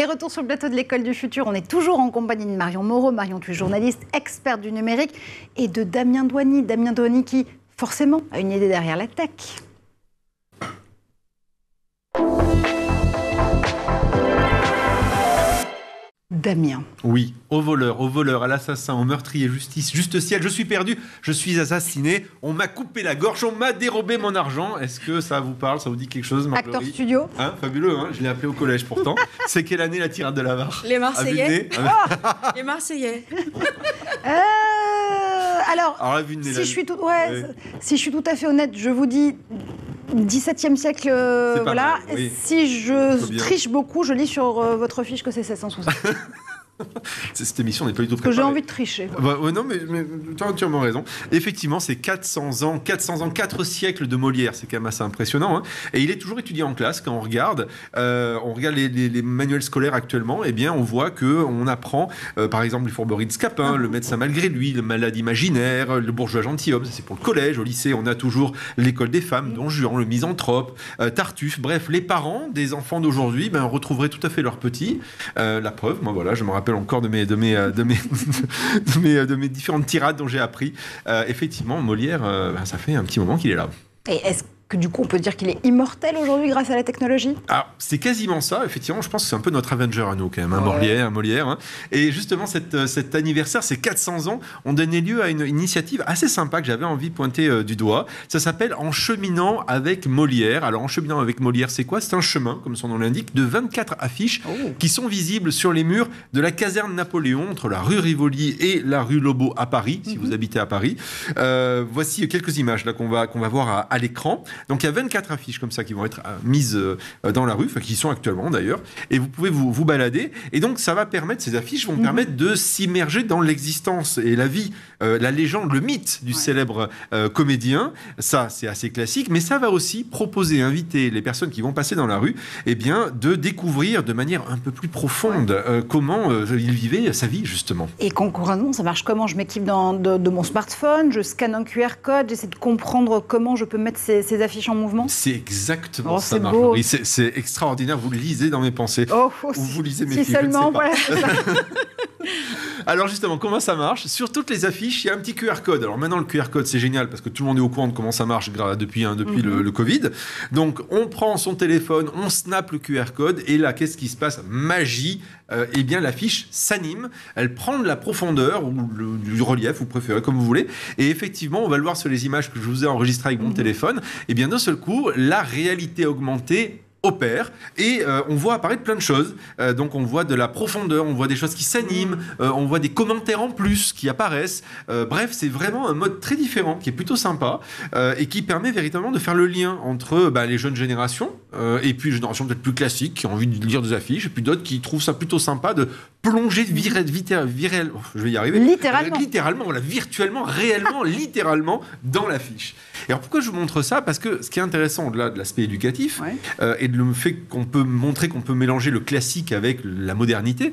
retour sur le plateau de l'École du Futur. On est toujours en compagnie de Marion Moreau. Marion, tu es journaliste, experte du numérique, et de Damien Douany. Damien Douany qui, forcément, a une idée derrière la tech. Damien. Oui, au voleur, à l'assassin, au meurtrier, justice, juste ciel, je suis perdu, je suis assassiné, on m'a coupé la gorge, on m'a dérobé mon argent. Est-ce que ça vous parle, ça vous dit quelque chose, Marc-Laurie? Acteur studio. Hein, fabuleux, hein, je l'ai appelé au collège pourtant. C'est quelle année la tirade de la Var? Les Marseillais. Les Marseillais. Alors si je suis tout à fait honnête, je vous dis 17e siècle, voilà. Mal, oui. Si je triche beaucoup, je lis sur votre fiche que c'est 760. Cette émission n'est pas du tout Parce préparée. que j'ai envie de tricher. Non, mais tu as entièrement raison. Effectivement, c'est 400 ans, 4 siècles de Molière. C'est quand même assez impressionnant. Hein. Et il est toujours étudié en classe. Quand on regarde les manuels scolaires actuellement, eh bien, on voit qu'on apprend, par exemple, les fourberies de Scapin, le médecin malgré lui, le malade imaginaire, le bourgeois gentilhomme. Ça, c'est pour le collège. Au lycée, on a toujours l'école des femmes, Don Juan, le misanthrope, Tartuffe. Bref, les parents des enfants d'aujourd'hui retrouveraient tout à fait leurs petits. La preuve, moi, voilà, je me rappelle encore de mes différentes tirades dont j'ai appris. Effectivement, Molière, ça fait un petit moment qu'il est là. Et est-ce que du coup on peut dire qu'il est immortel aujourd'hui grâce à la technologie? Alors, c'est quasiment ça, effectivement. Je pense que c'est un peu notre Avenger à nous, quand même, Molière. Hein. Et justement, cet anniversaire, ces 400 ans, ont donné lieu à une initiative assez sympa que j'avais envie de pointer du doigt. Ça s'appelle En cheminant avec Molière. Alors, En cheminant avec Molière, c'est quoi? C'est un chemin, comme son nom l'indique, de 24 affiches qui sont visibles sur les murs de la caserne Napoléon, entre la rue Rivoli et la rue Lobau à Paris, si vous habitez à Paris. Voici quelques images là qu'on va voir à l'écran. Donc il y a 24 affiches comme ça qui vont être mises dans la rue, enfin qui y sont actuellement d'ailleurs, et vous pouvez vous balader, et donc ça va permettre, ces affiches vont permettre de s'immerger dans l'existence et la vie, la légende, le mythe du célèbre comédien. Ça, c'est assez classique, mais ça va aussi proposer, inviter les personnes qui vont passer dans la rue, eh bien, de découvrir de manière un peu plus profonde comment il vivait sa vie, justement. Et concrètement, ça marche comment? Je m'équipe de mon smartphone, je scanne un QR code, j'essaie de comprendre comment je peux mettre ces affiches en mouvement. C'est exactement ça, c'est Marc-Laurie. C'est extraordinaire. Vous le lisez dans mes pensées. Ou vous lisez mes films. Seulement, voilà. Alors justement, comment ça marche? Sur toutes les affiches, il y a un petit QR code. Alors maintenant, le QR code, c'est génial parce que tout le monde est au courant de comment ça marche depuis le Covid. Donc, on prend son téléphone, on snap le QR code et là, qu'est-ce qui se passe? Magie. Eh bien, l'affiche s'anime. Elle prend de la profondeur ou du relief, vous préférez, comme vous voulez. Et effectivement, on va le voir sur les images que je vous ai enregistrées avec mon téléphone. Eh bien, d'un seul coup, la réalité augmentée opère et on voit apparaître plein de choses. Donc on voit de la profondeur, on voit des choses qui s'animent, on voit des commentaires en plus qui apparaissent. Bref, c'est vraiment un mode très différent qui est plutôt sympa et qui permet véritablement de faire le lien entre les jeunes générations et puis les générations peut-être plus classiques qui ont envie de lire des affiches et puis d'autres qui trouvent ça plutôt sympa de plonger je vais y arriver. Littéralement, voilà, virtuellement, réellement, littéralement dans l'affiche. Et alors pourquoi je vous montre ça? Parce que ce qui est intéressant au-delà de l'aspect éducatif et de le fait qu'on peut montrer qu'on peut mélanger le classique avec la modernité,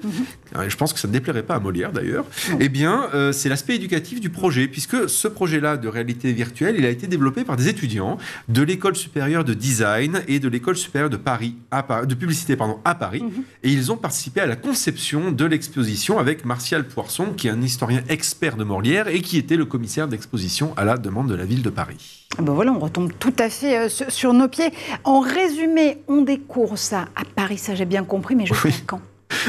je pense que ça ne déplairait pas à Molière d'ailleurs, eh bien c'est l'aspect éducatif du projet, puisque ce projet-là de réalité virtuelle, il a été développé par des étudiants de l'École supérieure de design et de l'École supérieure de publicité à Paris, et ils ont participé à la conception de l'exposition avec Martial Poirson, qui est un historien expert de Molière et qui était le commissaire d'exposition à la demande de la ville de Paris. Ben voilà, on retombe tout à fait sur nos pieds. En résumé, on découvre ça à Paris, ça j'ai bien compris, mais jusqu'à quand?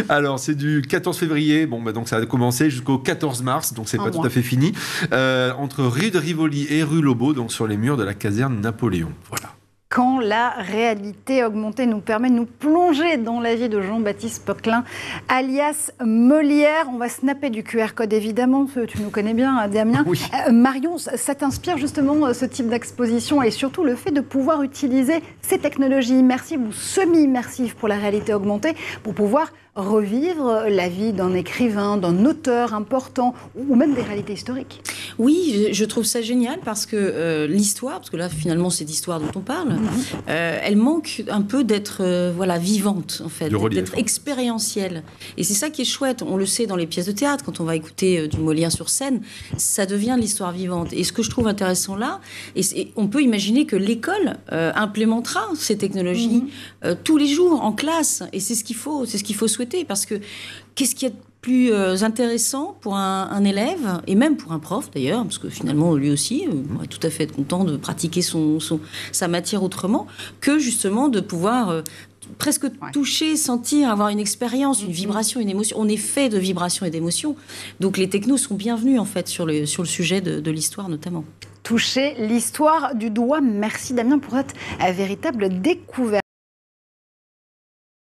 Alors, c'est du 14 février, donc ça a commencé jusqu'au 14 mars, donc c'est pas tout à fait fini, entre rue de Rivoli et rue Lobau, donc sur les murs de la caserne Napoléon. Voilà. Quand la réalité augmentée nous permet de nous plonger dans la vie de Jean-Baptiste Poquelin, alias Molière. On va snapper du QR code, évidemment. Tu nous connais bien, Damien. Oui. Marion, ça t'inspire justement ce type d'exposition et surtout le fait de pouvoir utiliser ces technologies immersives ou semi-immersives pour la réalité augmentée pour pouvoir revivre la vie d'un écrivain, d'un auteur important ou même des réalités historiques. Oui, je trouve ça génial parce que l'histoire, parce que là finalement c'est l'histoire dont on parle, elle manque un peu d'être vivante en fait, d'être expérientielle. Et c'est ça qui est chouette, on le sait dans les pièces de théâtre, quand on va écouter du Molière sur scène, ça devient l'histoire vivante. Et ce que je trouve intéressant là, et on peut imaginer que l'école implémentera ces technologies tous les jours en classe, et c'est ce qu'il faut souhaiter. souhaitez. Parce que qu'est-ce qui est plus intéressant pour un élève, et même pour un prof d'ailleurs, parce que finalement lui aussi est tout à fait content de pratiquer sa matière autrement, que justement de pouvoir presque toucher, sentir, avoir une expérience, une vibration, une émotion. On est fait de vibrations et d'émotions. Donc les technos sont bienvenus en fait sur le sujet de l'histoire notamment. Toucher l'histoire du doigt. Merci Damien pour cette véritable découverte.